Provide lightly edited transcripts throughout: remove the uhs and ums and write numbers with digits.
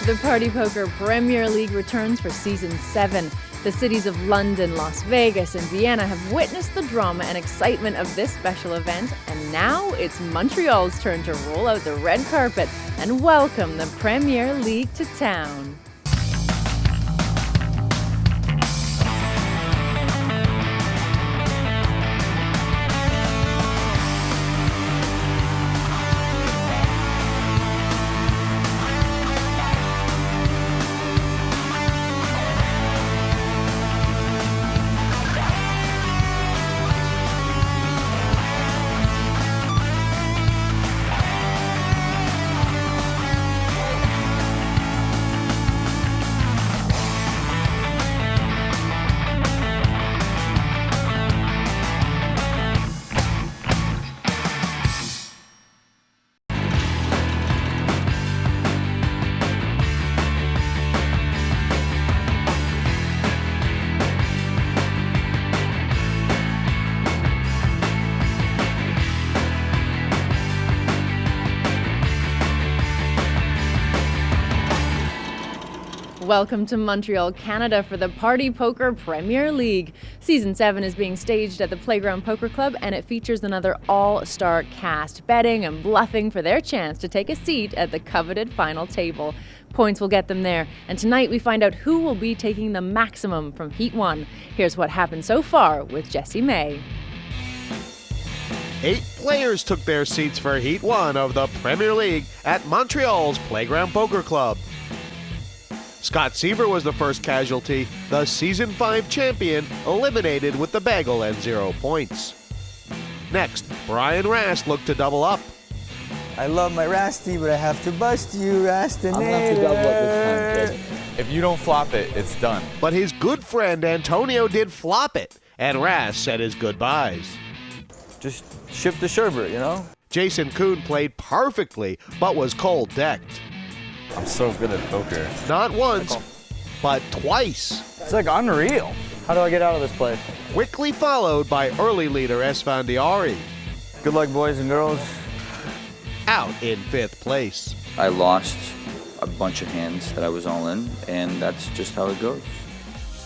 The Party Poker Premier League returns for Season 7. The cities of London, Las Vegas, and Vienna have witnessed the drama and excitement of this special event, and now it's Montreal's turn to roll out the red carpet and welcome the Premier League to town. Welcome to Montreal, Canada for the Party Poker Premier League. Season 7 is being staged at the Playground Poker Club, and it features another all-star cast betting and bluffing for their chance to take a seat at the coveted final table. Points will get them there, and tonight we find out who will be taking the maximum from Heat 1. Here's what happened so far with Jesse May. 8 players took their seats for Heat 1 of the Premier League at Montreal's Playground Poker Club. Scott Seaver was the first casualty, the Season 5 champion, eliminated with the bagel and 0 points. Next, Brian Rast looked to double up. I love my Rasty, but I have to bust you, Rastinator. I'm gonna have to double up this time, kid. If you don't flop it, it's done. But his good friend Antonio did flop it, and Rast said his goodbyes. Just shift the sherbet, you know? Jason Kuhn played perfectly, but was cold-decked. I'm so good at poker. Not once, but twice. It's like unreal. How do I get out of this place? Quickly followed by early leader Esfandiari, Good luck, boys and girls. out in 5th place. I lost a bunch of hands that I was all in, and that's just how it goes.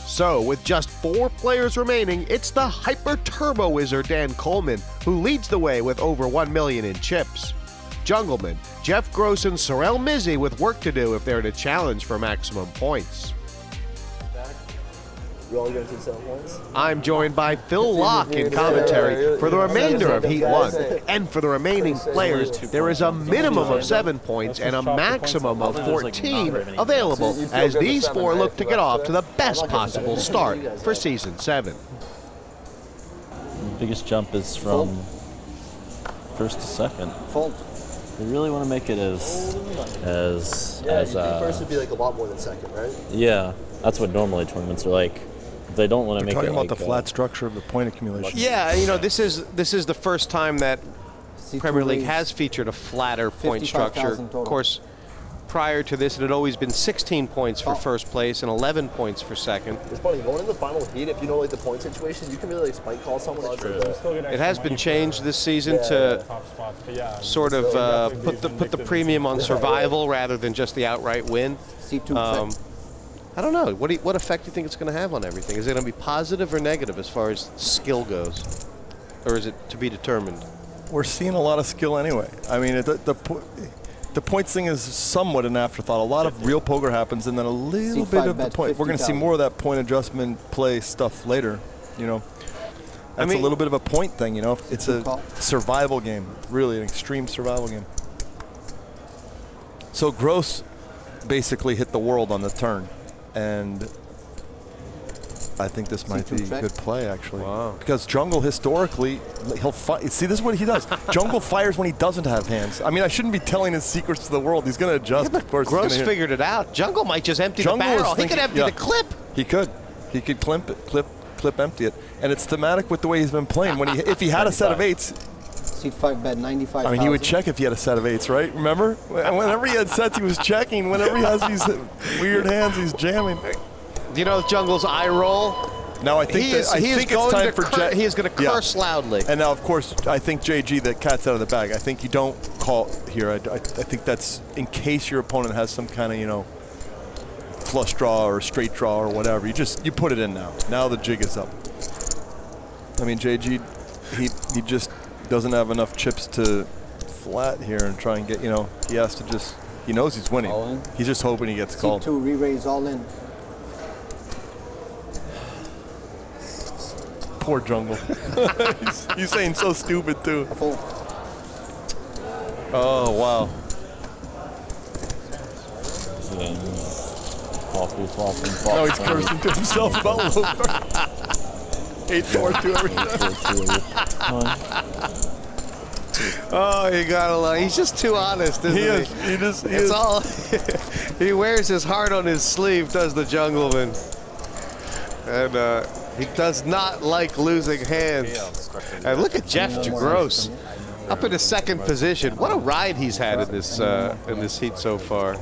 So, with just 4 players remaining, it's the hyper turbo wizard Dan Coleman who leads the way with over 1 million in chips. Jungleman, Geoff Gross, and Sorel Mizzi with work to do if they're to challenge for maximum points. I'm joined by Phil Laak in commentary for the remainder of Heat 1. And for the remaining players, there is a minimum of 7 points and a maximum of 14 available as these 4 look to get off to the best possible start for Season 7. The biggest jump is from first to second. They really want to make it as first would be like a lot more than second, right? Yeah, that's what normally tournaments are like. They don't want to make it talking about like the flat structure of the point accumulation. Yeah, you know, this is the first time that Premier League has featured a flatter point structure. Of course, prior to this, it had always been 16 points for first place and 11 points for second. It's funny, going in the final heat, if you know like the point situation, you can really like spike call someone. It has been changed this season to sort of put the premium on survival rather than just the outright win. I don't know. What effect do you think it's going to have on everything? Is it going to be positive or negative as far as skill goes? Or is it to be determined? We're seeing a lot of skill anyway. I mean, the points thing is somewhat an afterthought. A lot of real poker happens, and then a little bit of the point. We're going to see more of that point adjustment play stuff later, you know. That's a little bit of a point thing, you know. It's a survival game, really, an extreme survival game. So Gross basically hit the world on the turn, and I think this might be a good play, actually. Wow. Because Jungle, historically, he'll see, this is what he does. Jungle fires when he doesn't have hands. I mean, I shouldn't be telling his secrets to the world. He's going to adjust, of course. Gross figured it out. Jungle might just empty the barrel. He could empty the clip. He could. He could clip empty it. And it's thematic with the way he's been playing. When if he had a set of 8s, Seat 5 bet 95. I mean, he would check if he had a set of 8s, right? Remember? Whenever he had sets, he was checking. Whenever he has these weird hands, he's jamming. Do you know Jungle's eye roll? Now I think it's time for Jet. He is going to curse loudly. And now, of course, I think JG, the cat's out of the bag. I think you don't call here. I think that's in case your opponent has some kind of, flush draw or straight draw or whatever. You put it in now. Now the jig is up. I mean, JG, he just doesn't have enough chips to flat here and try and get, you know, he has to just, he knows he's winning. All in. He's just hoping he gets called. C2 re-raise all in. Poor Jungle. he's saying so stupid too. Oh, wow. No, he's cursing to himself about low card. 8-4-2 every time. Oh, you gotta love. He's just too honest, isn't he? It's all. He wears his heart on his sleeve, does the Jungleman, and he does not like losing hands. And look at Geoff Gross, up in the second position. What a ride he's had in this heat so far.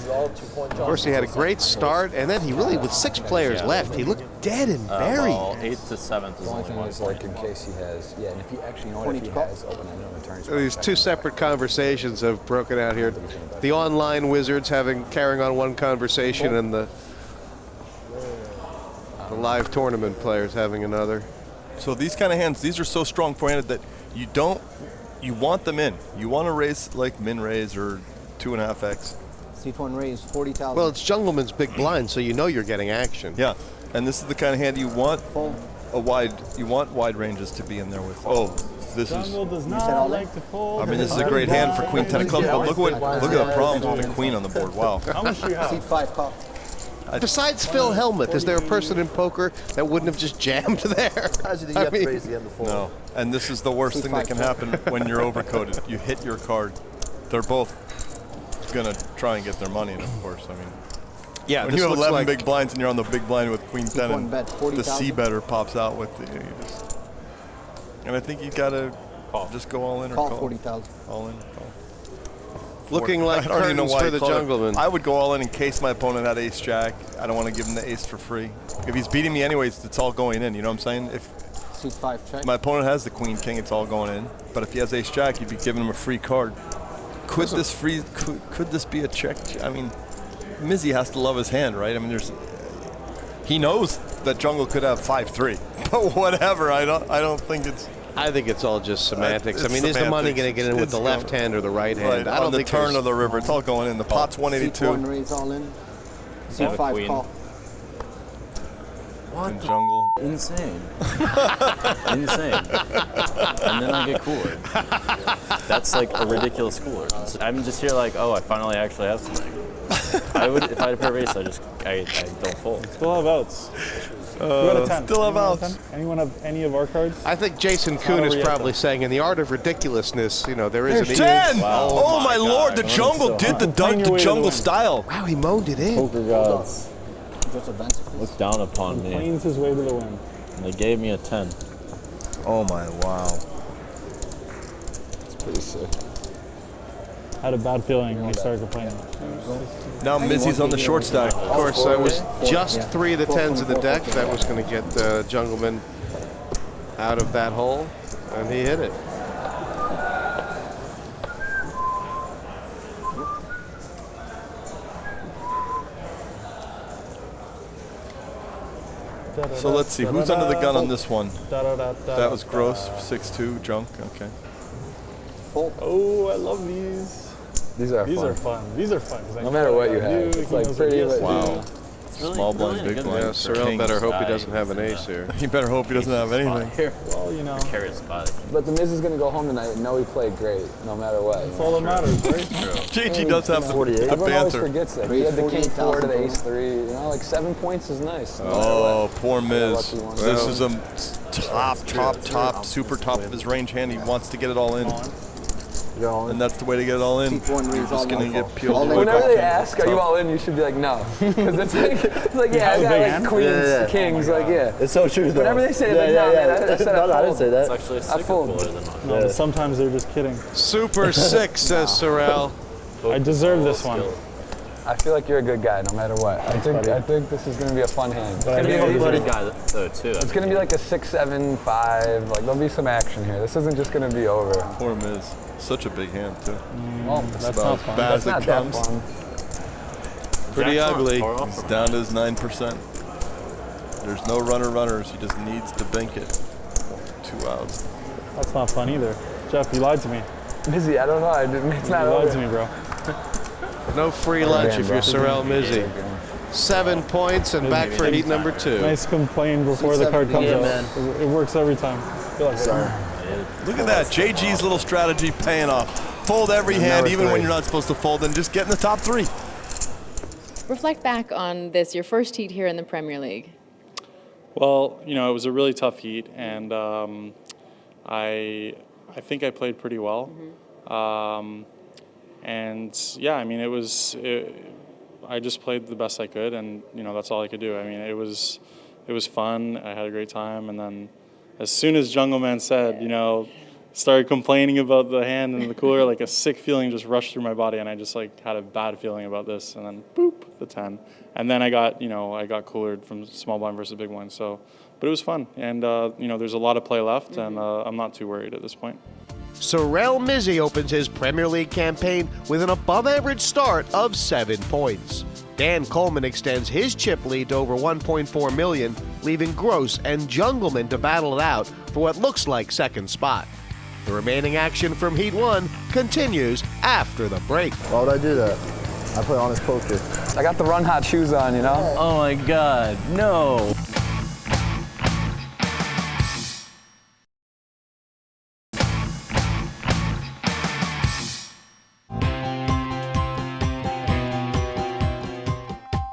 Of course, he had a great start, and then he really, with 6 players left, he looked dead and buried. Well, 8th to 7th is only one point. Like in case he has, yeah, and if he actually, you know what, if he has open end returns. These 2 separate conversations have broken out here. The online wizards carrying on one conversation, and the live tournament players having another. So these kind of hands, these are so strong forehanded that you want them in. You want to raise like min raise or 2.5x. C1 raise 40,000. Well, it's Jungleman's big blind, so you know you're getting action. Yeah, and this is the kind of hand you want wide ranges to be in there with. Oh, this is. Jungle does not like to fold. I mean, this is a great hand for Queen 10 of clubs. But look at the problems with the Queen on the board. Wow. How much do you have? C5 call. Besides Phil Hellmuth, is there a person in poker that wouldn't have just jammed there? You have to raise the end of fold. No, and this is the worst thing that can happen when you're overcoded. You hit your card. They're both gonna try and get their money in, of course. I mean, yeah, when you have 11 big blinds and you're on the big blind with Queen 10 and the C better pops out with the, and I think you gotta just go all in or call 40,000. All in. Looking like curtains for the Jungleman. I would go all in case my opponent had ace jack. I don't want to give him the ace for free. If he's beating me anyways, it's all going in. You know what I'm saying? If C5 check. My opponent has the Queen King, it's all going in. But if he has ace jack, you'd be giving him a free card. Could this be a check? I mean, Mizzi has to love his hand, right? I mean, he knows that Jungle could have 5-3, but whatever. I don't think it's. I think it's all just semantics. I mean, is the money going to get in with the left hand or the right hand? I don't think the turn of the river, it's all going in. The pot's 182. C1 raise all in. C5 call. What? Jungle. Insane. Insane. And then I get cooler. That's like a ridiculous cooler. I'm just here like, oh, I finally actually have something. If I had a pair of ace, I don't fold. Still have outs. Who had a 10? Still have outs. Anyone have any of our cards? I think Jason Kuhn is probably saying, in the art of ridiculousness, you know, there is an 10! Wow. Oh my lord, the Jungle did the jungle style. Wow, he moaned it in. Poker gods Just advance. looked down upon me, Planes his way to the win. and they gave me a 10. Oh my, wow. It's pretty sick. Had a bad feeling when we started complaining. Now Mizzi's on the short stack. Of course, it was just 3 of the 10s in the deck. That was going to get Jungleman out of that hole, and he hit it. So let's see, who's under the gun on this one? That was Gross, 6-2, junk, okay. Oh, I love these. These are fun. These are fun. No matter what you have, it's like pretty. Wow. Small blind, big blind. Yeah, Sorel better hope he doesn't have an ace here. He better hope he doesn't have anything. Well, you know. Carry spot. But the Miz is going to go home tonight and know he played great, no matter what. That's all that matters, right? JG does have the Everyone always banter. forgets that. He had the king 4 to the ace 3. You know, like 7 points is nice. Oh, poor Miz. This is a top, super top of his range hand. He wants to get it all in. And that's the way to get it all in. You're just going to get peeled away. Whenever they ask, are you all in, you should be like, no. Because it's like, yeah, I got like queens, kings, like, yeah. It's so true, though. Whenever they say, like, no, man, I said I didn't say that. It's actually a sicker cooler than mine. No, but sometimes they're just kidding. Super 6, says Sorel. I deserve this one. I feel like you're a good guy, no matter what. I think this is going to be a fun hand. It's He's a good guy, though, too. It's going to be like a 6, 7, 5. Like, there'll be some action here. This isn't just going to be over. Poor Miz. Such a big hand, too. Well, That's not fun. That's not that fun. Pretty ugly. He's down to his 9%. There's no runners. He just needs to bank it. 2 outs. That's not fun either. Jeff, you lied to me. Mizzi, I don't know. I didn't. It's not You lied over. to me, bro. No free lunch if you're Sorel Mizzi. 7 points and back for heat number 2. Nice complain before the card comes out. man. It works every time. Sorry. Look at that. JG's little strategy paying off. Fold every hand, even when you're not supposed to fold, and just get in the top 3. Reflect back on this, your first heat here in the Premier League. Well, you know, it was a really tough heat, and I think I played pretty well. And yeah, I mean, I just played the best I could, and you know, that's all I could do. I mean, it was fun. I had a great time, and then as soon as Jungleman said, you know, started complaining about the hand in the cooler, like a sick feeling just rushed through my body, and I just like had a bad feeling about this, and then boop, the 10. And then I got coolered from small blind versus big blind. So, but it was fun, and you know, there's a lot of play left, and I'm not too worried at this point. Sorel Mizzi opens his Premier League campaign with an above-average start of 7 points. Dan Coleman extends his chip lead to over 1.4 million, leaving Gross and Jungleman to battle it out for what looks like second spot. The remaining action from Heat 1 continues after the break. Why would I do that? I play honest poker. I got the run hot shoes on, you know? Oh my God, no.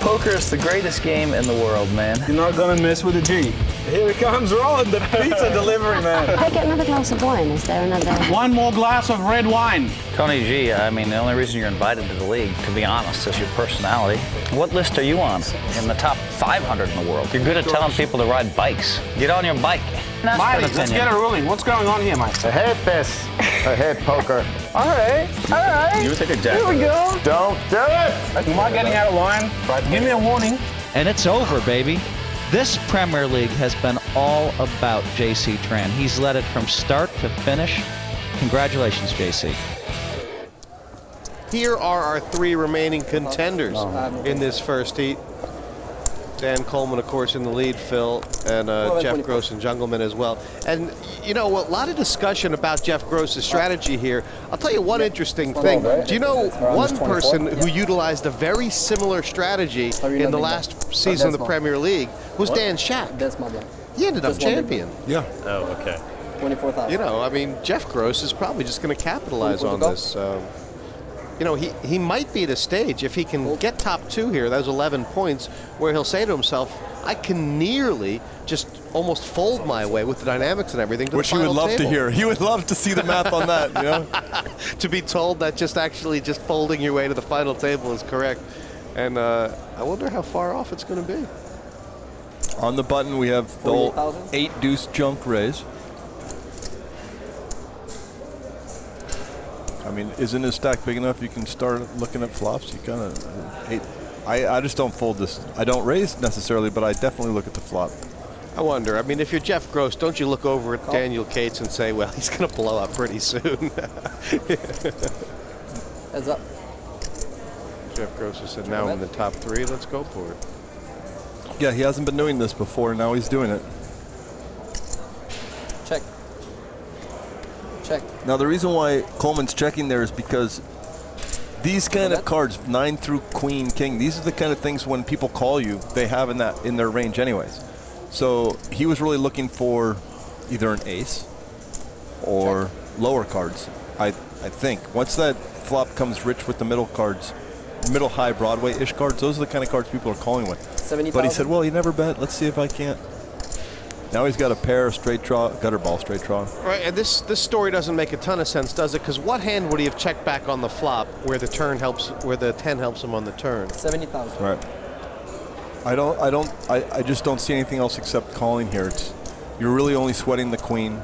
Poker is the greatest game in the world, man. You're not gonna mess with a G. Here it comes rolling, the pizza delivery man. I get another glass of wine. Is there another? One more glass of red wine. Tony G, I mean, the only reason you're invited to the league, to be honest, is your personality. What list are you on? In the top 500 in the world. You're good at telling people to ride bikes. Get on your bike. Miley, let's get it rolling. What's going on here, Mike? I hate this. I hate poker. All right. You take a jack. Here we go. Don't do it! Am I getting out of line? Give me a warning. And it's over, baby. This Premier League has been all about JC Tran. He's led it from start to finish. Congratulations, JC. Here are our 3 remaining contenders in this first heat. Dan Coleman, of course, in the lead, Phil, and Jeff Gross and Jungleman as well. And, you know, a lot of discussion about Jeff Gross's strategy here. I'll tell you one interesting thing. Do you know one person who utilized a very similar strategy in the last season of the Premier League was Dan Shack. He ended up champion. Yeah. Oh, okay. 24,000. You know, I mean, Jeff Gross is probably just going to capitalize on this. You know, he might be at a stage, if he can get top 2 here, those 11 points, where he'll say to himself, I can nearly just almost fold my way with the dynamics and everything to Which the final he would love table. to hear. He would love to see the math on that, you know? To be told that just folding your way to the final table is correct. And I wonder how far off it's going to be. On the button, we have the old 8-deuce junk raise. I mean, isn't his stack big enough you can start looking at flops? You kind of, I just don't fold this. I don't raise necessarily, but I definitely look at the flop. I wonder, I mean, if you're Jeff Gross, don't you look over at Daniel Cates and say, well, he's going to blow up pretty soon? Heads up. Jeff Gross has said, now in the top 3, let's go for it. Yeah, he hasn't been doing this before, now he's doing it. Check. Check. Now, the reason why Coleman's checking there is because these kind of cards, 9 through queen, king, these are the kind of things when people call you, they have in their range anyways. So he was really looking for either an ace or lower cards, I think. Once that flop comes rich with the middle cards, middle high Broadway-ish cards, those are the kind of cards people are calling with. 70,000. But he said, well, you never bet. Let's see if I can't. Now he's got a pair, straight draw, gutter ball, straight draw. Right, and this story doesn't make a ton of sense, does it? Because what hand would he have checked back on the flop where the 10 helps him on the turn? 70,000. Right. I just don't see anything else except calling here. You're really only sweating the queen,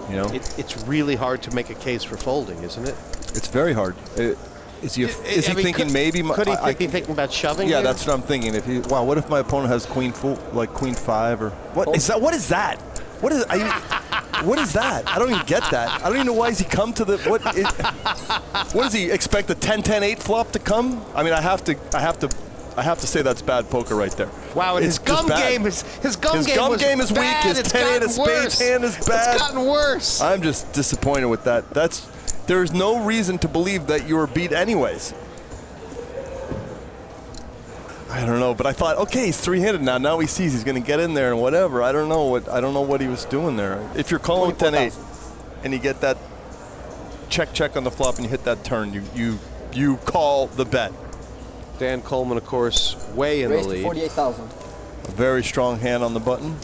you know. It's really hard to make a case for folding, isn't it? It's very hard. Is he thinking maybe? Could he be thinking about shoving? Yeah, here? that's what I'm thinking. What if my opponent has queen 5 or what is that? What is that? What is that? I don't even get that. I don't even know why has he come to the what does he expect the 10-10-8 flop to come? I mean, I have to I have to say that's bad poker right there. Wow, and It's his gum just bad. game is His gum game is weak. bad. His It's 10-8 of gotten spades worse. hand is bad. It's gotten worse. I'm just disappointed with that. There's no reason to believe that you were beat anyways. I don't know, but I thought, okay, he's three-handed now. Now he sees he's going to get in there and whatever. I don't know what he was doing there. If you're calling 10-8 and you get that check on the flop and you hit that turn, you call the bet. Dan Coleman, of course, way in the lead. 48,000. A very strong hand on the button.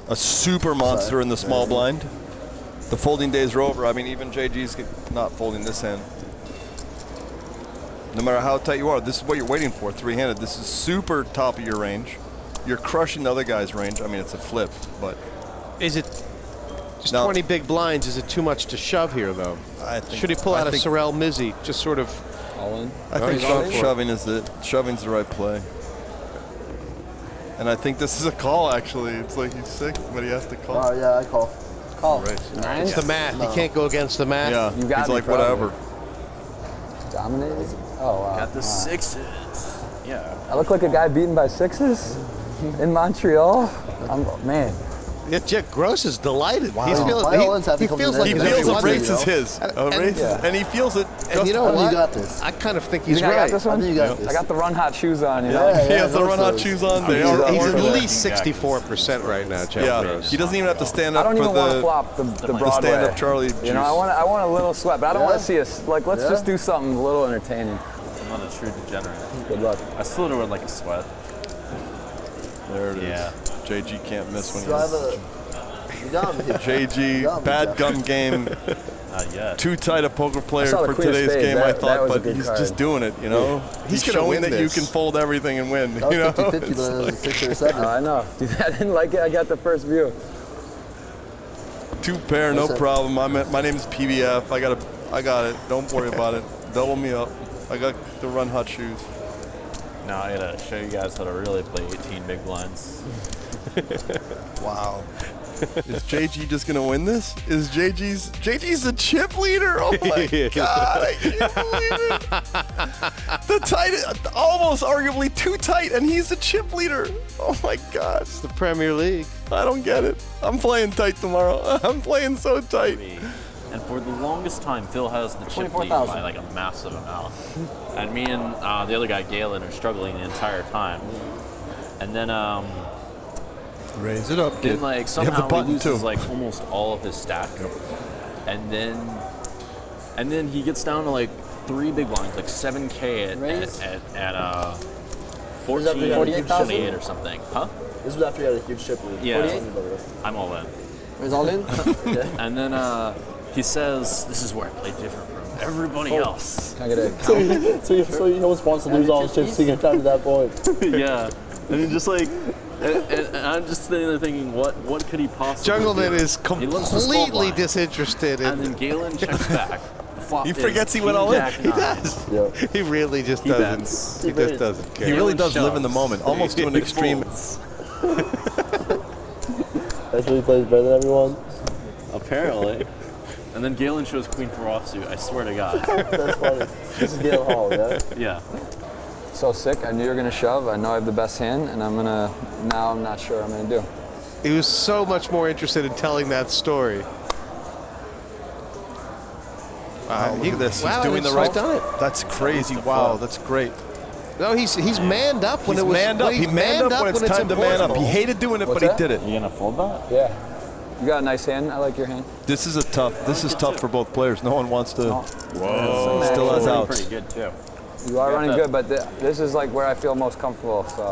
A super monster in the small blind. The folding days are over. I mean, even JG's not folding this hand. No matter how tight you are, this is what you're waiting for, three-handed. This is super top of your range. You're crushing the other guy's range. I mean, it's a flip, but... Is it just 20 big blinds? Is it too much to shove here, though? Should he pull out a Sorel Mizzi, just sort of... All in? I think shoving's the right play. And I think this is a call, actually. It's like he's sick, but he has to call. Oh, yeah, I call. Call. Right. It's the math. You can't go against the math. Yeah, You got he's me, like, probably. whatever. Dominated? Oh, wow. Got the sixes. Yeah. I look like a guy beaten by sixes in Montreal. Man. Yeah, Jack Gross is delighted. Wow. He's feeling, he feels like He he's feels every a race is his. And he feels it. And you know I think what? you got this. I kind of think You he's think I got right. this one? I think you got this. I got the run hot shoes on, you know? Yeah, He has the those run hot shoes. shoes on. They are He's at working. least 64% right now, Jeff Yeah, Gross. he doesn't even have to stand I up don't for even want to the flop the Broadway. stand-up Charlie juice. You know, I want a little sweat, but I don't want to see us. Like, let's Yeah. just do something a little entertaining. I'm not a true degenerate. Good luck. I still would like a sweat. There it is. Yeah. JG can't miss when Drive he's... You got me. You got JG, me, bad Jeff. gum game. Not yet. Too tight a poker player saw the for queen of today's spades. game, I That thought, was a but good he's card. just doing it, you know? He's gonna showing win that you this. can fold everything and win. That was You know? 50-50, It's but it was like a 6 or 7. I know. Dude, I didn't like it. I got the first view. two pair, no Listen. problem. My name is PBF. I got it. Don't worry about it. Double me up. I got the run hot shoes. Now I gotta show you guys how to really play 18 big blinds. Wow. Is JG just gonna win this? Is JG's the chip leader? Oh my god, I can't believe it. The tight, almost arguably too tight, and he's the chip leader. Oh my god. It's the Premier League. I don't get it. I'm playing tight tomorrow. I'm playing so tight. And for the longest time, Phil has the chip lead 24,000. by like a massive amount. And me and the other guy, Galen, are struggling the entire time. And then Raise it up, kid. then like You have the somehow he button loses too. like almost all of his stack. And then he gets down to like 3 big blinds, like 7K at 14, 48,000? 28 or something. Huh? This was after you had a huge chip lead. Yeah. 48? I'm all in. Is all in? Okay. And then he says, "This is where I play different from everybody else." Can I get a So he almost wants to lose all his chips to get down to that point. Yeah, and then just like, and I'm just sitting there thinking, what could he possibly Jungleman do? is He loves the small completely blind. disinterested. And then Galen checks back. The flop He is forgets he went king all in. jack He nine. does. Yeah. He really just He doesn't. bets. He just doesn't care. He really Galen does live in the shoves. moment, almost to an He extreme. folds. That's what he plays better than everyone. Apparently. And then Galen shows queen for offsuit. I swear to God. That's funny. This is Gale Hall, yeah? Yeah. so sick? I knew you were gonna shove. I know I have the best hand, and I'm not sure what I'm gonna do. He was so much more interested in telling that story. Wow, look at this. Wow, He's doing the he's right. done it. That's crazy. Wow, that's great. No, he's manned up when He's it was. manned up. He's He manned up when it's time to man up. He important. hated doing it, What's but he that? did it. You gonna fold that? Yeah. You got a nice hand. I like your hand. This is tough for both players. No one wants to. Whoa. Still has Pretty outs. good too. You are Got running that. good, but this is like where I feel most comfortable. So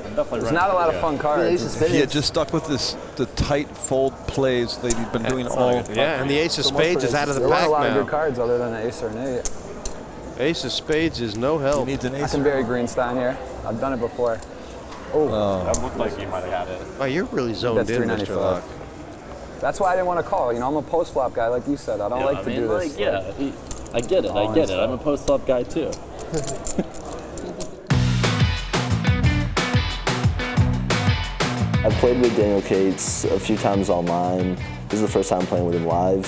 I'm definitely there's running not a lot pretty of fun Yeah, cards. ace of If he had spades. just stuck with the tight fold plays that he's been doing all. Yeah, and the ace of So much spades for is out of the There weren't pack a lot of good now. cards other than an ace or an 8. Ace of spades is no He help. needs an I ace. can bury Greenstein here. I've done it before. That looked like you might have had it. Oh, you're really zoned That's in, Mr. 395. Laak. That's why I didn't want to call. You know, I'm a post flop guy, like you said. I don't like to do this. I get it. All in stuff. I'm a post flop guy too. I've played with Daniel Cates a few times online. This is the first time playing with him live.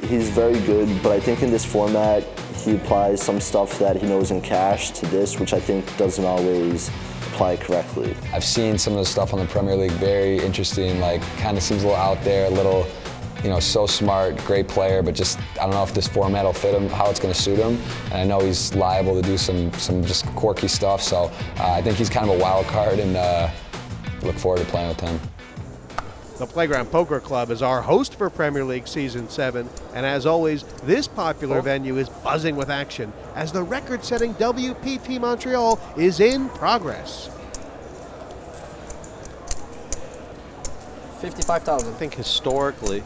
He's very good, but I think in this format, he applies some stuff that he knows in cash to this, which I think doesn't always apply correctly. I've seen some of the stuff on the Premier League, very interesting, like kind of seems a little out there, a little, you know, so smart, great player, but just, I don't know if this format will fit him, how it's going to suit him. And I know he's liable to do some just quirky stuff, so I think he's kind of a wild card, and look forward to playing with him. The Playground Poker Club is our host for Premier League Season 7, and as always, this popular venue is buzzing with action as the record-setting WPT Montreal is in progress. 55,000. I think historically,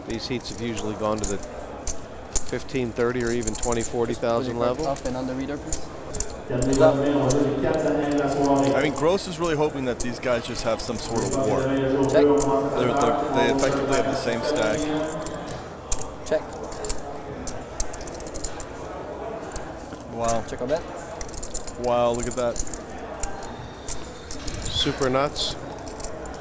these heats have usually gone to the 15, 30, or even 20, 40,000 level. Up and under reader, please. I mean, Gross is really hoping that these guys just have some sort of war. Check. They effectively have the same stack. Check. Wow. Check on that. Wow, look at that. Super nuts.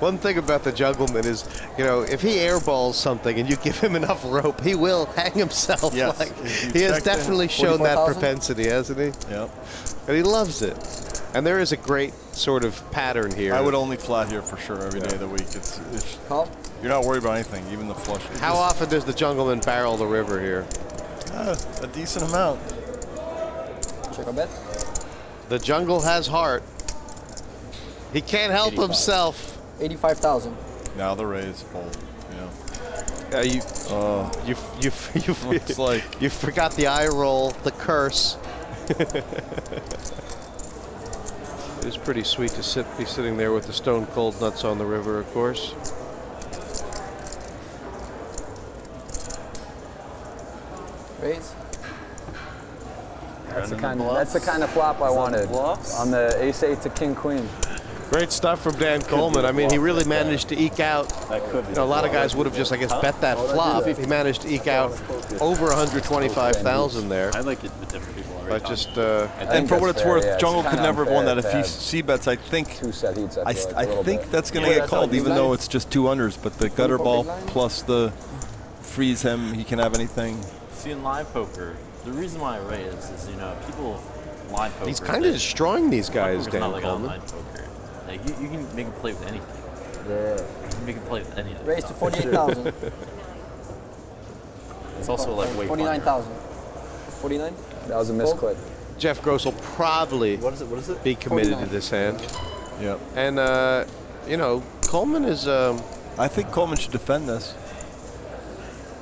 One thing about the Jungleman is, you know, if he airballs something and you give him enough rope, he will hang himself. Yes. Like, he has definitely shown that propensity, hasn't he? Yep. And he loves it. And there is a great sort of pattern here. I would only flat here for sure every day of the week. It's you're not worried about anything, even the flush. How often does the Jungleman barrel the river here? A decent amount. Check on bet. The jungle has heart. He can't help 85. himself. 85,000. Now the raise fold. Yeah. You looks like you forgot the eye roll, the curse. It is pretty sweet to be sitting there with the stone cold nuts on the river, of course. Raise. That's the kind of flop I wanted on the ace-8 to king-queen. Great stuff from Dan Coleman. I mean, he really managed to eke out. You know, a lot of guys would have just, I guess, bet that flop. He managed to eke out over 125,000 there. I like it with different people. But just, and for what it's worth, Jungle could never have won that if he c-bets. I think I think that's going to get called, even though it's just 2 unders. But the gutter ball plus the freeze him, he can have anything. See, in live poker, the reason why I raise is, you know, people live poker. He's kind of destroying these guys, Dan not like Coleman. online poker. Like, you can make him play with anything. Yeah. You can make him play with anything. Raise to 48,000. It's also like way 49,000. 49? That was a misclick. Jeff Gross will probably be committed 49. to this hand. Yep. And, you know, Coleman is... I think Coleman should defend this.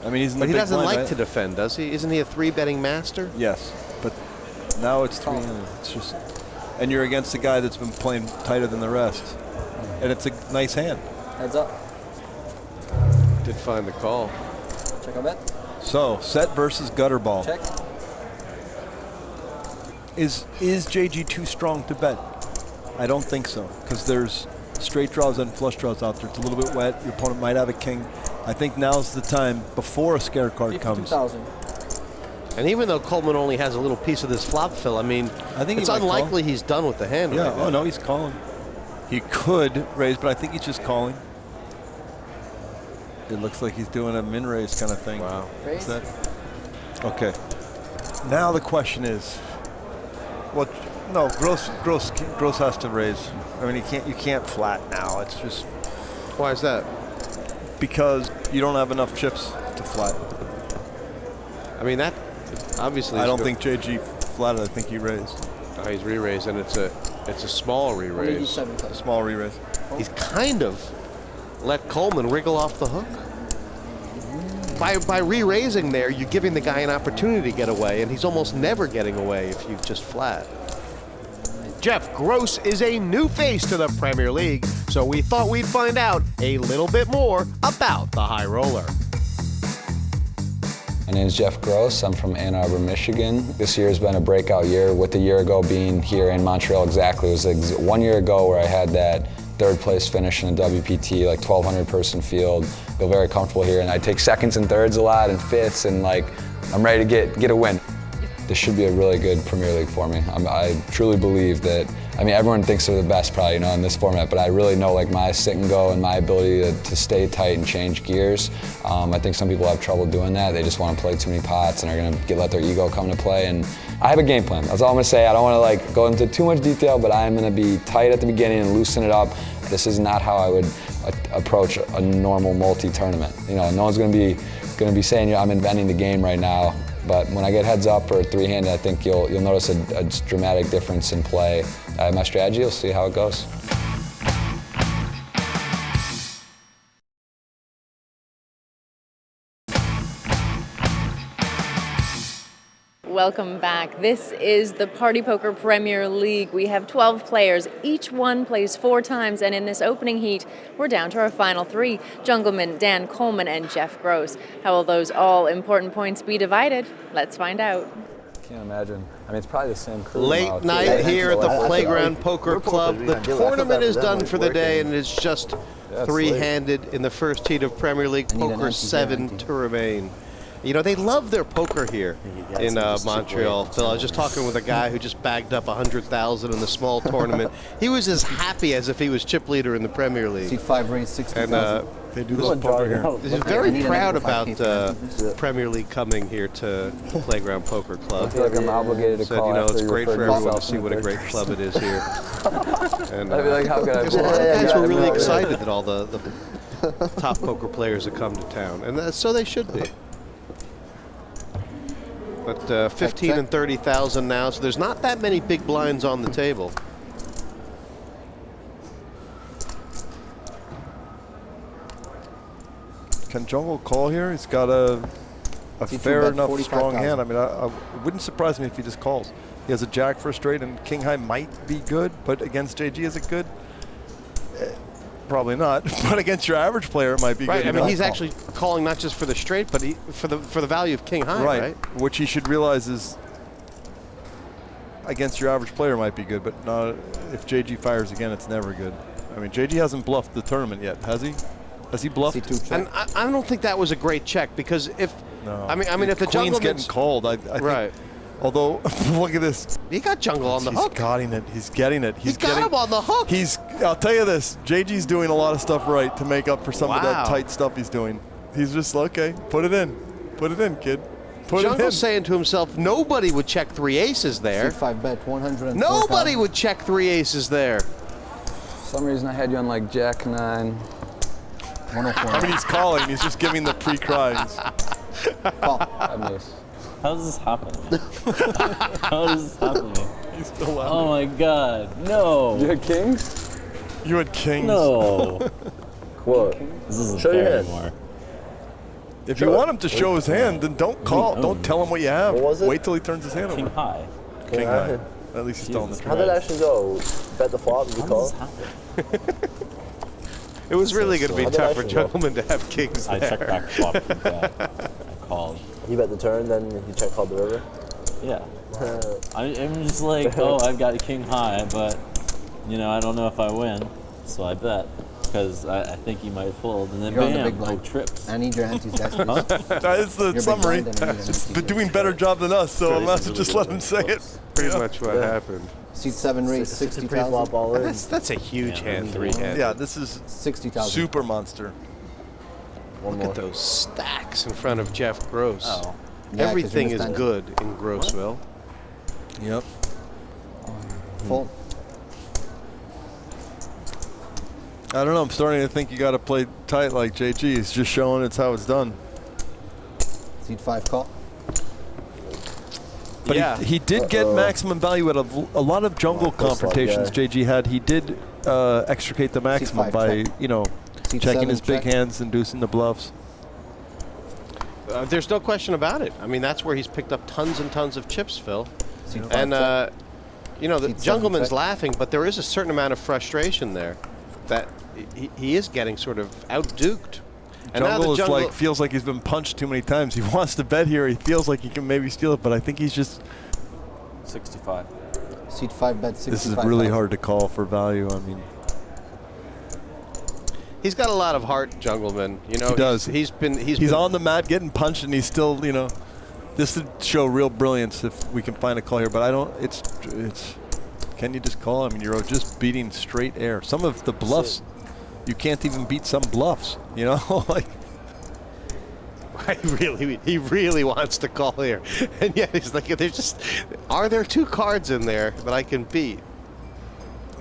I mean, he's in the But he big doesn't blind, like right? to defend, does he? Isn't he a 3-betting master? Yes, but now it's 3 under. It's just... And you're against a guy that's been playing tighter than the rest. And it's a nice hand. Heads up. Did find the call. Check on bet. So, set versus gutter ball. Check. Is JG too strong to bet? I don't think so, because there's straight draws and flush draws out there. It's a little bit wet. Your opponent might have a king. I think now's the time before a scare card comes. 52,000. And even though Coleman only has a little piece of this flop fill, I mean, I think it's he might unlikely call. he's done with the hand Yeah, right now. oh no, he's calling. He could raise, but I think he's just calling. It looks like he's doing a min raise kind of thing. Wow. Raise. Is that? Okay. Now the question is, what? No, Gross has to raise. I mean, you can't flat now. It's just. Why is that? Because you don't have enough chips to flat. I mean, that obviously. I don't think JG flatted. I think he raised. Oh, he's re-raised, and it's a small re-raise. Small re-raise. He's kind of let Coleman wriggle off the hook. By re-raising there, you're giving the guy an opportunity to get away, and he's almost never getting away if you just flat. Jeff Gross is a new face to the Premier League, so we thought we'd find out a little bit more about the high roller. My name is Jeff Gross. I'm from Ann Arbor, Michigan. This year has been a breakout year, with the year ago being here in Montreal exactly. It was 1 year ago where I had that 3rd place finish in a WPT, like 1,200 person field. Feel very comfortable here, and I take 2nds and 3rds a lot and 5ths, and like I'm ready to get a win. this should be a really good Premier League for me. I truly believe that. I mean, everyone thinks they're the best, probably, in this format, but I really know like my sit and go and my ability to stay tight and change gears. I think some people have trouble doing that. They just want to play too many pots and are going to let their ego come into play. And I have a game plan. That's all I'm going to say. I don't want to like go into too much detail, but I'm going to be tight at the beginning and loosen it up. This is not how I would approach a normal multi-tournament. No one's going to be saying I'm inventing the game right now. But when I get heads up or three-handed, I think you'll notice a dramatic difference in play. My strategy, you'll see how it goes. Welcome back. This is the Party Poker Premier League. We have 12 players. Each one plays 4 times, and in this opening heat, we're down to our final 3, Jungleman, Dan Coleman, and Geoff Gross. How will those all-important points be divided? Let's find out. Can't imagine. I mean, it's probably the same crew. Late night here at the Playground Poker Club. The tournament is done for the day, and it's just three-handed in the first heat of Premier League Poker, 7 to remain. They love their poker here in Montreal. Phil, I was just talking with a guy who just bagged up 100,000 in the small tournament. He was as happy as if he was chip leader in the Premier League. C5 raised 60,000. And they do love poker here. He's very proud about Premier League coming here to Playground Poker Club. I feel like I'm obligated to call it's great for everyone to see what a great club it is here. And I'd be like, how could I? A lot of guys were really excited that all the top poker players have come to town, and so they should be. But 15 and 30,000 now, so there's not that many big blinds on the table. Can Jungle call here? He's got a fair enough strong hand. I mean, it wouldn't surprise me if he just calls. He has a jack for a straight, and king high might be good, but against JG, is it good? Probably not. But against your average player, it might be good. I mean, he's actually calling not just for the straight, but for the value of king high, right? Which he should realize is against your average player might be good, but not if JG fires again. It's never good. I mean, JG hasn't bluffed the tournament yet, has he? Has he bluffed? And I don't think that was a great check, because if I mean if the Queen's getting called, I think. Although, look at this. He got Jungle on the hook. He's getting it. He's getting it. He's got him on the hook. I'll tell you this. JG's doing a lot of stuff right to make up for some of that tight stuff he's doing. He's just, okay, put it in. Put it in, kid. Put it in. Jungle's saying to himself, nobody would check 3 aces there. C5 bet 104. Nobody would check 3 aces there. For some reason, I had you on like Jack 9. 104. I mean, he's calling. He's just giving the pre-cries. How does this happen? How does this happen? He's still out. Oh my god, no. You had kings? You had kings. No. What? This isn't Show your fair hand. anymore. If you want him to show his hand, then don't call. Don't tell him what you have. What was it? Wait till he turns his hand King over. high. King high. At least he's telling the How truth. did it actually go? Bet the flop, you call? It was really going to be tough for Jungleman to have kings there. I checked back flop. I called. You bet the turn, then you check called the river? Yeah. I'm just like, I've got a king high, but, I don't know if I win. So I bet, because I think he might fold. And then bam, trips. I need your antes dice, please. That is the summary. It's doing better job than us, so I might as well just let him say it. Pretty much what happened. Seat 7 raised 60,000. That's a huge hand, 3-hand. Yeah, this is 60,000. super monster. Look at those stacks in front of Geoff Gross. Oh. Yeah, everything is good in Grossville. Yep. Full. I don't know. I'm starting to think you got to play tight like JG. He's just showing it's how it's done. Seat 5 call. But he did get maximum value at a lot of jungle confrontations JG had. He did extricate the maximum by, checking his big hands, inducing the bluffs. There's no question about it. I mean, that's where he's picked up tons and tons of chips, Phil. And, the Jungleman's laughing, but there is a certain amount of frustration there that he is getting sort of outduked. And Jungle feels like he's been punched too many times. He wants to bet here. He feels like he can maybe steal it, but I think he's just 65. Seat 5 bet 65. This is really hard to call for value. I mean, he's got a lot of heart, Jungleman. He does. He's on the mat getting punched, and he's still, This would show real brilliance if we can find a call here, but I don't. It's. Can you just call? I mean, you're just beating straight air. Some of the bluffs, you can't even beat some bluffs. You know, like. He really wants to call here, and yet he's like, "There's just. Are there 2 cards in there that I can beat?"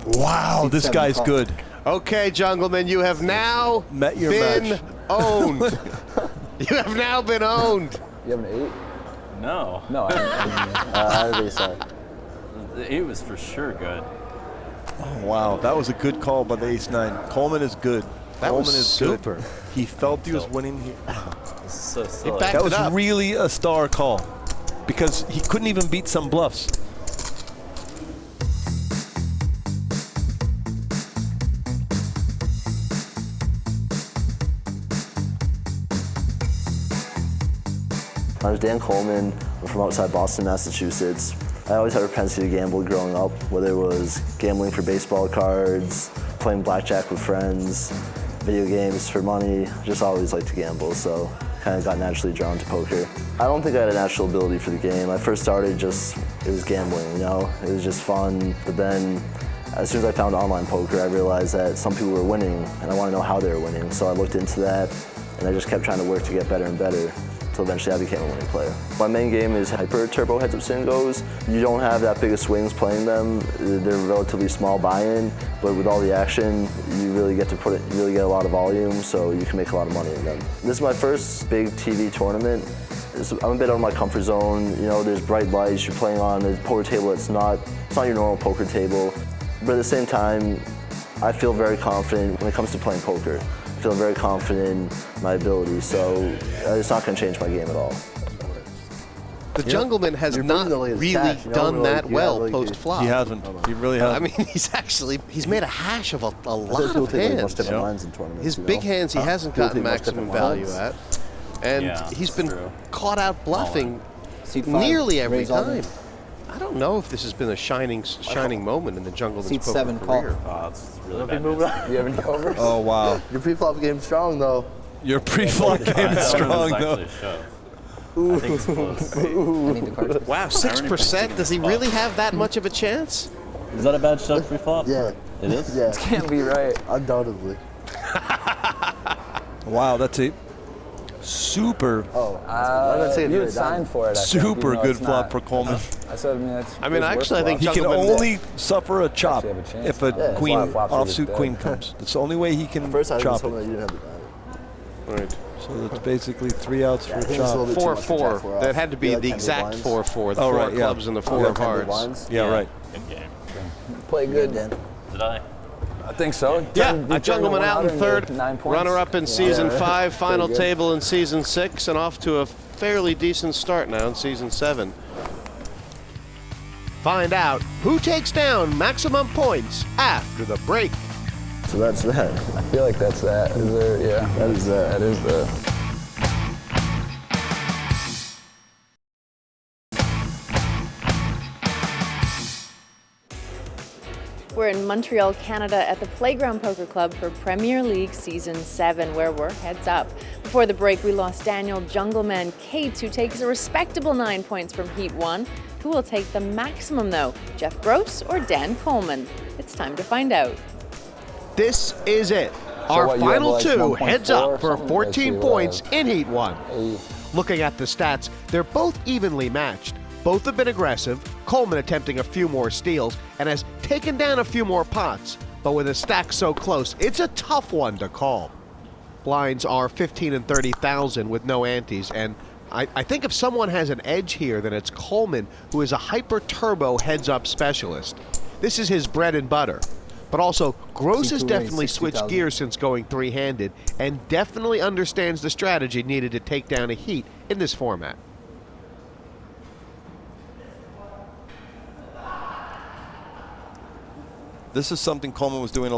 Wow, this guy's good. Okay, Jungleman, you have now been owned. You have now been owned. You have an 8? No. No, I think so. The 8 was for sure good. Oh, wow, that was a good call by the ace-9. Coleman is good. Coleman is super. Good. He felt he was winning here. So silly. That was really a star call because he couldn't even beat some bluffs. I was Dan Coleman. I'm from outside Boston, Massachusetts. I always had a propensity to gamble growing up, whether it was gambling for baseball cards, playing blackjack with friends, video games for money. Just always liked to gamble, so kind of got naturally drawn to poker. I don't think I had a natural ability for the game. I first started it was gambling, you know? It was just fun, but then as soon as I found online poker, I realized that some people were winning, and I want to know how they were winning. So I looked into that, and I just kept trying to work to get better and better. So eventually I became a winning player. My main game is hyper turbo heads up sin goes. You don't have that big of swings playing them. They're relatively small buy-in, but with all the action, you really get a lot of volume, so you can make a lot of money in them. This is my first big TV tournament. I'm a bit out of my comfort zone. You know, there's bright lights, you're playing on a poker table it's not your normal poker table. But at the same time, I feel very confident when it comes to playing poker. I feel very confident in my ability, so it's not going to change my game at all. The Jungleman has not really done that well post-flop. He hasn't. He really hasn't. I mean, he's made a hash of a lot of hands. His big hands he hasn't gotten maximum value at. And he's been caught out bluffing nearly every time. I don't know if this has been a shining moment in the Jungleman's poker career. Oh, that's really bad. You have any overs? Oh, wow. Your pre-flop game's strong, though. Your pre-flop game is strong, though. I think it's close. Wow, 6%? Does he really have that much of a chance? Is that a bad shot pre-flop? Yeah. It is? Yeah. It can't be right. Undoubtedly. Wow, that's a super, you would sign for it. super good flop for Coleman. I mean, actually, I think he can Jungleman only suffer a chop if a queen, offsuit queen comes. That's the only way he can chop it. You didn't have the Right. So it's basically 3 outs for a chop. 4-4. That had to be the exact 4-4. The 4 clubs and the 4 of hearts. Yeah, right. Good game. Play good, Dan. Did I? I think so. Yeah, a Jungleman out in third, runner-up in Season 5, final table in Season 6, and off to a fairly decent start now in Season 7. Find out who takes down maximum points after the break. So that's that. I feel like that's that. Is there? Yeah. That is that. That is that. We're in Montreal, Canada at the Playground Poker Club for Premier League Season 7, where we're heads up. Before the break, we lost Daniel Jungleman Cates, who takes a respectable 9 points from Heat 1. Who will take the maximum, though? Geoff Gross or Dan Coleman? It's time to find out. This is it. Our final two heads up for 14 points in Heat 1. Looking at the stats, they're both evenly matched. Both have been aggressive, Coleman attempting a few more steals, and has taken down a few more pots. But with a stack so close, it's a tough one to call. Blinds are 15 and 30,000 with no antes, and I think if someone has an edge here, then it's Coleman, who is a hyper-turbo heads-up specialist. This is his bread and butter. But also, Gross has definitely switched gears since going three-handed, and definitely understands the strategy needed to take down a Heat in this format. This is something Coleman was doing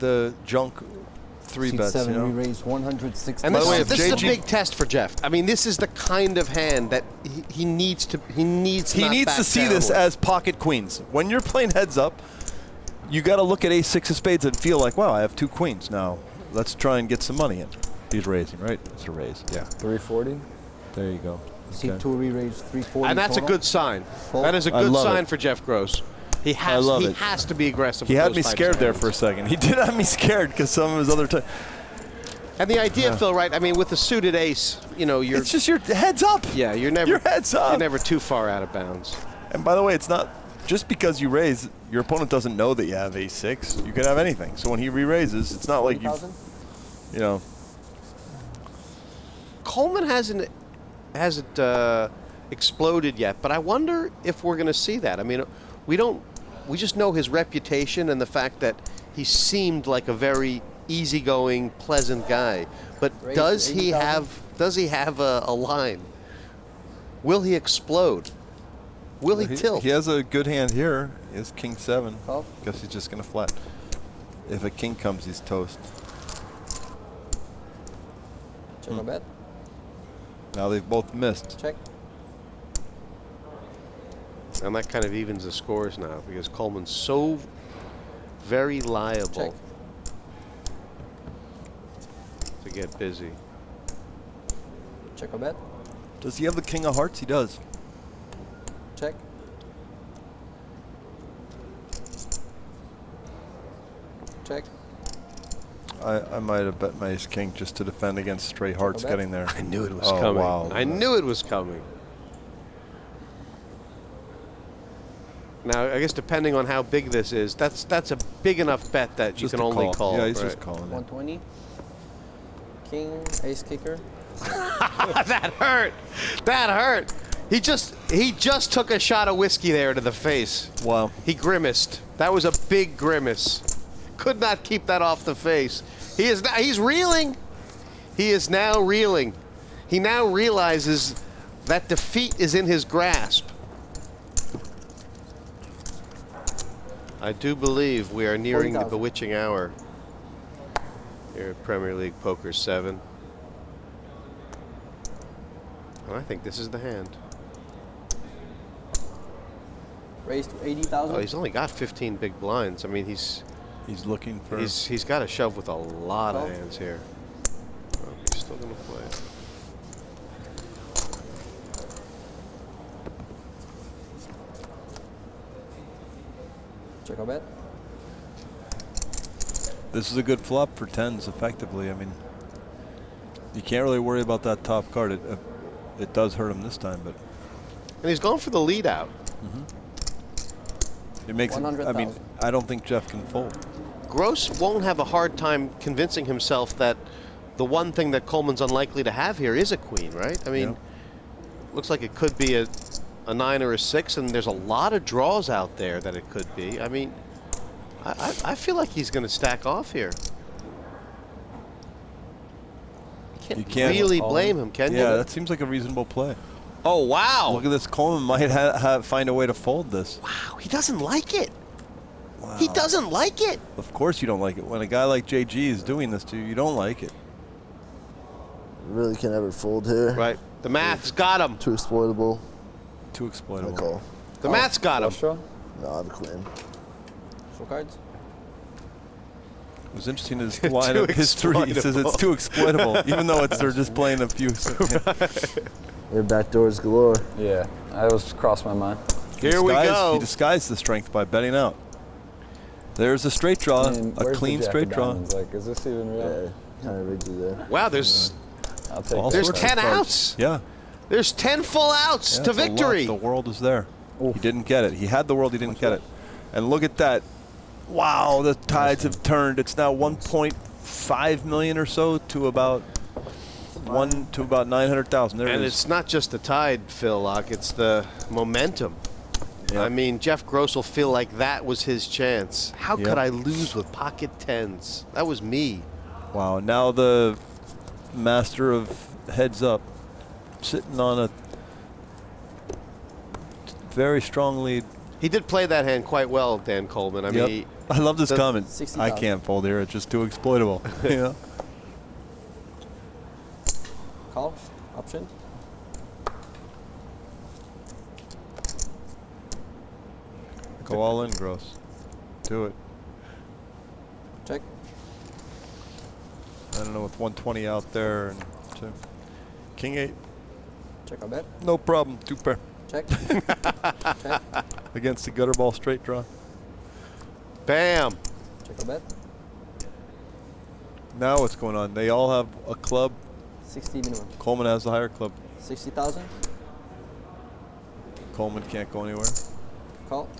the junk 3-bets. Seven, you know? we raised 160. And this is a big test for Geoff. I mean, this is the kind of hand that he needs to see this as pocket queens. When you're playing heads up, you got to look at ace-6 of spades and feel like, wow, I have 2 queens now. Let's try and get some money in. He's raising, right? It's a raise. Yeah. 340. There you go. C2 re-raise 340. And that's total. a good sign. That is a good sign for Jeff Gross. He has to be aggressive. He with had those me types scared of there hands. for a second. He did have me scared because some of his other. And the idea, Phil, right? I mean, with the suited ace, you know, you're. It's just your heads up. Yeah, you're never. Your heads up. You're never too far out of bounds. And by the way, it's not just because you raise. Your opponent doesn't know that you have ace-6. You could have anything. So when he re-raises, it's not like you. You know. Coleman hasn't exploded yet, but I wonder if we're going to see that. I mean, we just know his reputation and the fact that he seemed like a very easygoing, pleasant guy. But does he have a line? Will he explode? Will he tilt? He has a good hand here. He has king 7. Oh. Guess he's just going to flat. If a king comes, he's toast. Check a bet. Now they've both missed. Check. And that kind of evens the scores now because Coleman's so very liable to get busy. Check a bet. Does he have the king of hearts? He does. Check. Check. I might have bet my ace king just to defend against straight hearts getting there. I knew it was coming. Wow. I knew it was coming. Now, I guess depending on how big this is, that's a big enough bet that you Just can a only call. call. Yeah, he's right. just calling it. 120. King, ace kicker. That hurt. That hurt. He just took a shot of whiskey there to the face. Wow. He grimaced. That was a big grimace. Could not keep that off the face. He's reeling. He is now reeling. He now realizes that defeat is in his grasp. I do believe we are nearing the 40,000. bewitching hour here at Premier League Poker 7. And I think this is the hand. Raised to 80,000. Oh, he's only got 15 big blinds. I mean, he's looking for. He's got to shove with a lot of hands here. Oh, he's still gonna play. Check a bet. This is a good flop for 10s, effectively. I mean, you can't really worry about that top card. It does hurt him this time, but. And he's going for the lead out. It makes it. I mean, I don't think Geoff can fold. Gross won't have a hard time convincing himself that the one thing that Coleman's unlikely to have here is a queen, right? I mean, looks like it could be a 9 or a 6, and there's a lot of draws out there that it could be. I mean, I feel like he's going to stack off here. You can't really blame him, can you? Yeah, that seems like a reasonable play. Oh, wow. Look at this. Coleman might find a way to fold this. Wow, he doesn't like it. Wow. He doesn't like it. Of course you don't like it. When a guy like JG is doing this to you, you don't like it. Really can't ever fold here. Right. The math's got him. Too exploitable. Too exploitable. I call. The math's got him. No, I have a queen. Show cards. It was interesting his lineup history. He says it's too exploitable, even though they're just playing a few. Your backdoors galore. Yeah, that was crossed my mind. Here we go. He disguised the strength by betting out. There's a straight draw, a clean straight draw. Like, is this even real? Yeah, kind of rigged you there. Wow, there's I'll take there's sorts of 10 cards. outs. Yeah. There's 10 full outs Yeah, to it's a lot. victory. The world is there. He didn't get it. He had the world. He didn't get it. And look at that. Wow, the tides have turned. It's now 1.5 million or so to about 900,000. There And it is. it's not just the tide, Phil Laak, it's the momentum. I mean, Jeff Gross will feel like that was his chance. How could I lose with pocket 10s? That was me. Wow, now the master of heads up sitting on a very strong lead. He did play that hand quite well, Dan Coleman. I mean, I love this comment. 60,000. I can't fold here. It's just too exploitable. You know? Call. Option. Go all in, Gross. Do it. Check. I don't know, with 120 out there and King 8. Check our bet. No problem. 2 pair. Check. Check. Against the gutter ball straight draw. Bam. Check our bet. Now what's going on? They all have a club. 60 minimum. Coleman has the higher club. 60,000. Coleman can't go anywhere. Call.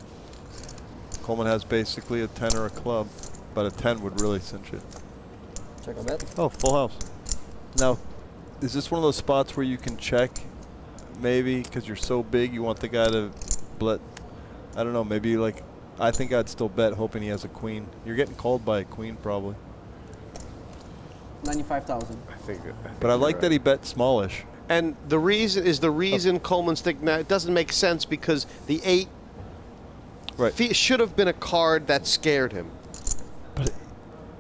Coleman has basically a 10 or a club, but a 10 would really cinch it. Check our bet. Oh, full house. Now, is this one of those spots where you can check, maybe, because you're so big, you want the guy to blet? I don't know, maybe like, I think I'd still bet hoping he has a queen. You're getting called by a queen, probably. 95,000. I think But I like that he bet smallish. And the reason Coleman's thinking that it doesn't make sense because the 8 should have been a card that scared him. But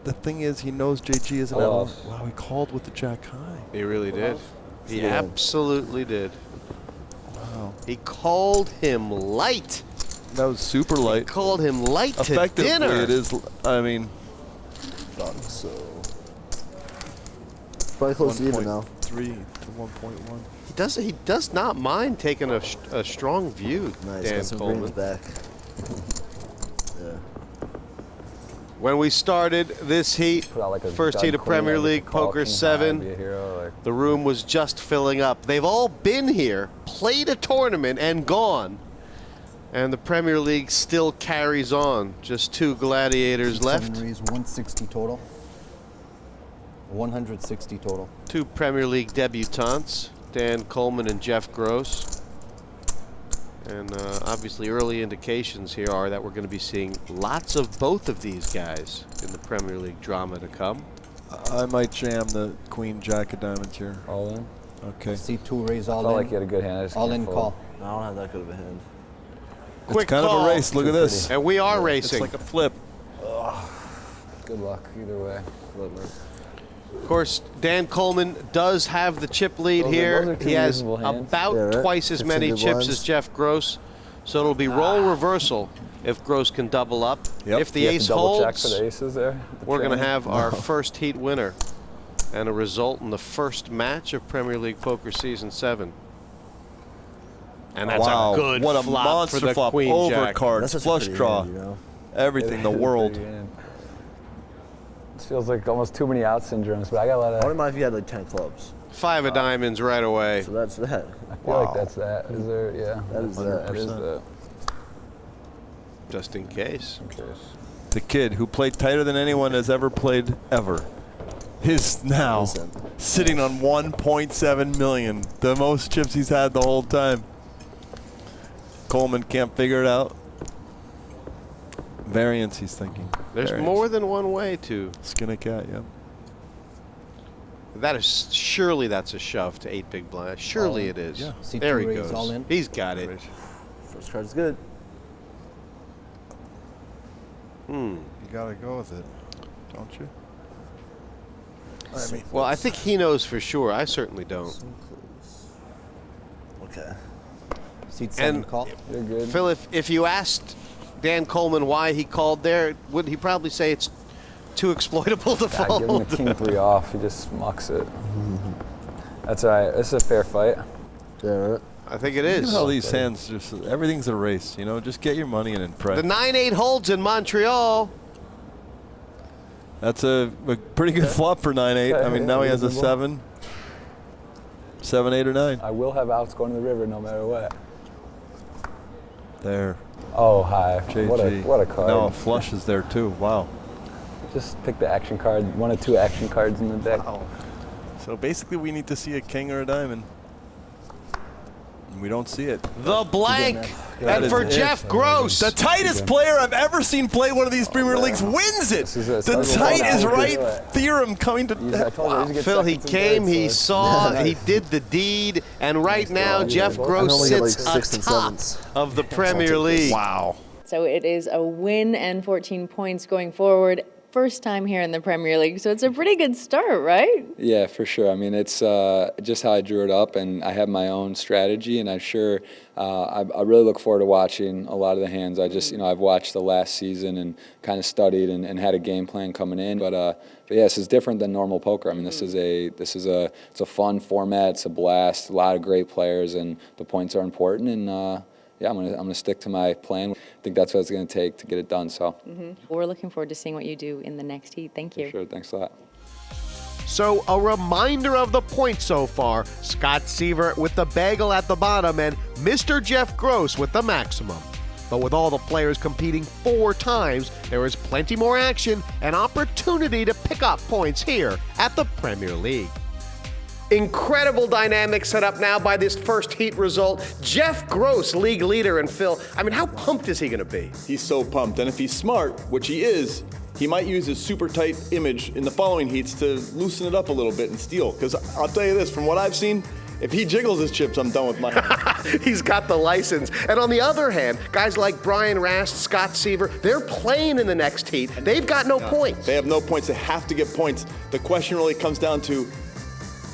the thing is, he knows JG isn't out. Wow, he called with the jack high. He really did. He Yeah. absolutely did. Wow. He called him light. That was super light. He called him light to Effectively, dinner. it is. I mean, so probably close to even now. 3 to 1.1. He does not mind taking a strong view. Nice. Dan Got some Coleman. greens back. Yeah. When we started this heat, first heat of Premier League Poker 7, the room was just filling up. They've all been here, played a tournament, and gone. And the Premier League still carries on. Just 2 gladiators left. 160 total. 160 total. 2 Premier League debutantes, Dan Coleman and Geoff Gross. And obviously early indications here are that we're going to be seeing lots of both of these guys in the Premier League drama to come. I might jam the queen jack of diamonds here. All in? Okay. C2 raise all I felt in. like you had a good hand. I just all can't in fold. call. I don't have that good of a hand. Quick It's kind call. of a race. Look at this. And we are racing. It's like a flip. Good luck either way. Of course, Dan Coleman does have the chip lead Those are here. two He has reasonable hands. about twice as many 15 chips blinds. as Geoff Gross. So it'll be roll reversal if Gross can double up. If the You have ace to double check holds, for the aces there. we're going to have our first heat winner and a result in the first match of Premier League Poker Season 7. And that's Wow, a good what a flop monster for the flop. queen Over jack. cards, That's such a flush pretty draw. hand, you know? Everything, It the is world. pretty good. This feels like almost too many out syndromes, but I got a lot I of. wouldn't mind if you had like 10 clubs. 5 of diamonds right away. So that's that. I feel like that's that. Is there? Yeah. That is that. That is that. Just in case. The kid who played tighter than anyone has ever played ever is now sitting on 1.7 million, the most chips he's had the whole time. Coleman can't figure it out. Variance, he's thinking. There's Variance. more than one way to Skin a cat, yeah. That is surely that's a shove to 8 big blind. Surely it is. Yeah. C2 There he raise goes. all in. He's got it. First card's good. You gotta go with it, don't you? I mean, Well, I think he knows for sure. I certainly don't. Okay. Seat 7 And call. You're good. Phil, if you asked Dan Coleman why he called there, would he probably say it's too exploitable to God, give him fold? the king 3 off. He just mucks it. That's all right. This is a fair fight. Yeah, right. I think it look at is. how these hands, just everything's a race, you know? Just get your money in and press. The 9-8 holds in Montreal. That's a pretty good flop for 9-8. I mean, now he has a 7. 7, 8, or 9. I will have outs going to the river no matter what. There. Oh, hi. JG. What a card. No, a flush is there too. Wow. Just pick the action card, 1 or 2 action cards in the deck. Wow. So basically we need to see a king or a diamond. And we don't see it. The blank. That And for is Geoff it. Gross. The tightest player I've ever seen play one of these Premier Leagues wins it. The tight is right theorem coming to. Wow. Phil, he came, he saw, he did the deed, and right now Geoff Gross sits atop of the Premier League. Wow. So it is a win and 14 points going forward. first time here in the Premier League, so it's a pretty good start, right? Yeah, for sure. I mean, it's just how I drew it up, and I have my own strategy, and I really look forward to watching a lot of the hands. I just, I've watched the last season and kind of studied and had a game plan coming in, but yeah, this is different than normal poker. I mean, it's a fun format. It's a blast. A lot of great players, and the points are important. And yeah, I'm gonna stick to my plan. I think that's what it's gonna take to get it done. So We're looking forward to seeing what you do in the next heat. Thank you. Sure. Thanks a lot. So a reminder of the points so far: Scott Seaver with the bagel at the bottom and Mr. Geoff Gross with the maximum. But with all the players competing 4 times, there is plenty more action and opportunity to pick up points here at the Premier League. Incredible dynamic set up now by this first heat result. Geoff Gross, league leader, and Phil, I mean, how pumped is he going to be? He's so pumped, and if he's smart, which he is, he might use his super tight image in the following heats to loosen it up a little bit and steal. Because I'll tell you this, from what I've seen, if he jiggles his chips, I'm done with my He's got the license. And on the other hand, guys like Brian Rast, Scott Seaver, they're playing in the next heat. They've got no points. They have no points. They have to get points. The question really comes down to,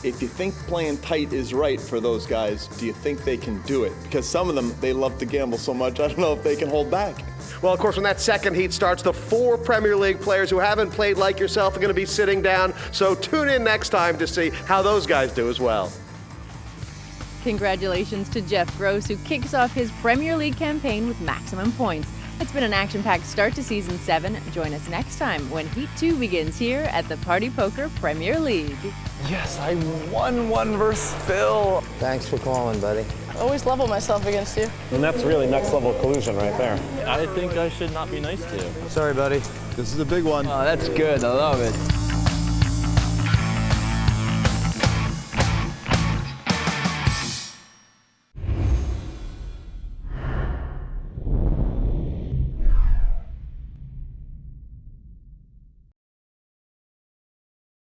if you think playing tight is right for those guys, do you think they can do it? Because some of them, they love to gamble so much, I don't know if they can hold back. Well, of course, when that second heat starts, the 4 Premier League players who haven't played like yourself are going to be sitting down. So tune in next time to see how those guys do as well. Congratulations to Geoff Gross, who kicks off his Premier League campaign with maximum points. It's been an action-packed start to Season 7. Join us next time when Heat 2 begins here at the Party Poker Premier League. Yes, I won one versus Phil. Thanks for calling, buddy. I always level myself against you. And that's really next level collusion right there. I think I should not be nice to you. Sorry, buddy. This is a big one. Oh, that's good. I love it.